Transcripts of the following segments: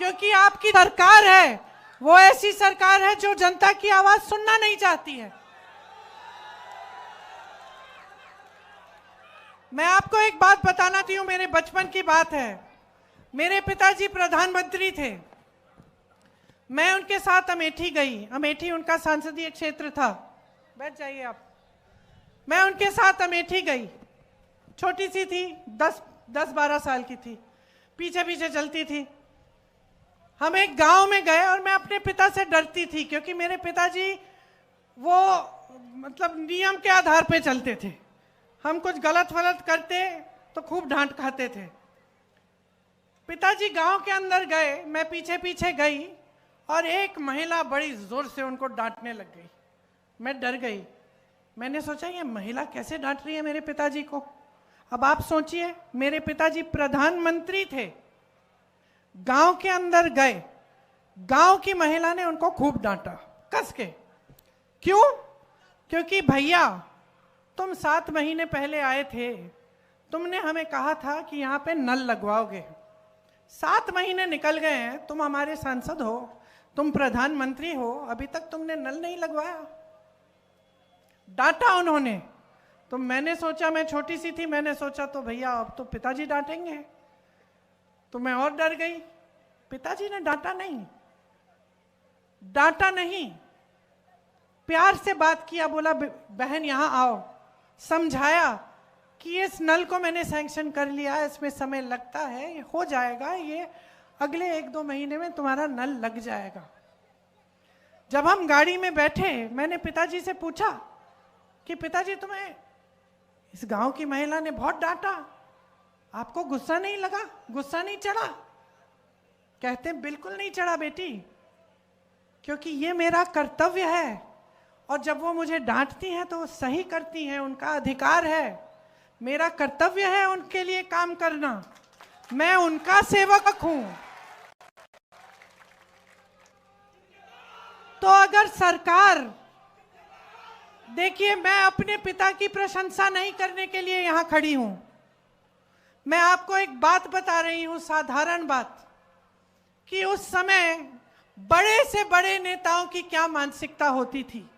क्योंकि आपकी सरकार है वो ऐसी सरकार है जो जनता की आवाज सुनना नहीं चाहती है। मैं आपको एक बात बताना चाहती हूं, मेरे बचपन की बात है। मेरे पिताजी प्रधानमंत्री थे, मैं उनके साथ अमेठी गई। अमेठी उनका संसदीय क्षेत्र था। बैठ जाइए आप। मैं उनके साथ अमेठी गई, छोटी सी थी, 10-12 साल की थी, पीछे पीछे चलती थी। हम एक गांव में गए और मैं अपने पिता से डरती थी, क्योंकि मेरे पिताजी वो मतलब नियम के आधार पे चलते थे। हम कुछ गलत वलत करते तो खूब डांट खाते थे। पिताजी गांव के अंदर गए, मैं पीछे पीछे गई और एक महिला बड़ी जोर से उनको डांटने लग गई। मैं डर गई। मैंने सोचा ये महिला कैसे डांट रही है मेरे पिताजी को। अब आप सोचिए, मेरे पिताजी प्रधानमंत्री थे, गांव के अंदर गए, गांव की महिला ने उनको खूब डांटा कस के। क्यों? क्योंकि भैया तुम 7 महीने पहले आए थे, तुमने हमें कहा था कि यहाँ पे नल लगवाओगे। 7 महीने निकल गए हैं, तुम हमारे सांसद हो, तुम प्रधानमंत्री हो, अभी तक तुमने नल नहीं लगवाया। डांटा उन्होंने। तो मैंने सोचा, मैं छोटी सी थी, मैंने सोचा तो भैया अब तो पिताजी डांटेंगे, तो मैं और डर गई। पिताजी ने डांटा नहीं, डांटा नहीं, प्यार से बात किया, बोला बहन यहां आओ, समझाया कि इस नल को मैंने सैंक्शन कर लिया है, इसमें समय लगता है, ये हो जाएगा, ये अगले 1-2 महीने में तुम्हारा नल लग जाएगा। जब हम गाड़ी में बैठे, मैंने पिताजी से पूछा कि पिताजी तुम्हें इस गांव की महिला ने बहुत डांटा, आपको गुस्सा नहीं लगा, गुस्सा नहीं चढ़ा? कहते बिल्कुल नहीं चढ़ा बेटी, क्योंकि ये मेरा कर्तव्य है, और जब वो मुझे डांटती हैं तो वो सही करती हैं, उनका अधिकार है, मेरा कर्तव्य है उनके लिए काम करना, मैं उनका सेवक हूं। तो अगर सरकार, देखिए मैं अपने पिता की प्रशंसा नहीं करने के लिए यहां खड़ी हूं, मैं आपको एक बात बता रही हूं, साधारण बात, कि उस समय बड़े से बड़े नेताओं की क्या मानसिकता होती थी।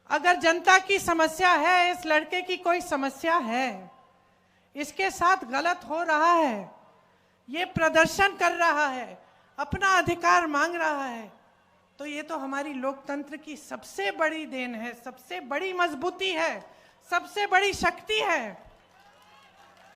अगर जनता की समस्या है, इस लड़के की कोई समस्या है, इसके साथ गलत हो रहा है, ये प्रदर्शन कर रहा है, अपना अधिकार मांग रहा है, तो ये तो हमारी लोकतंत्र की सबसे बड़ी देन है, सबसे बड़ी मजबूती है, सबसे बड़ी शक्ति है।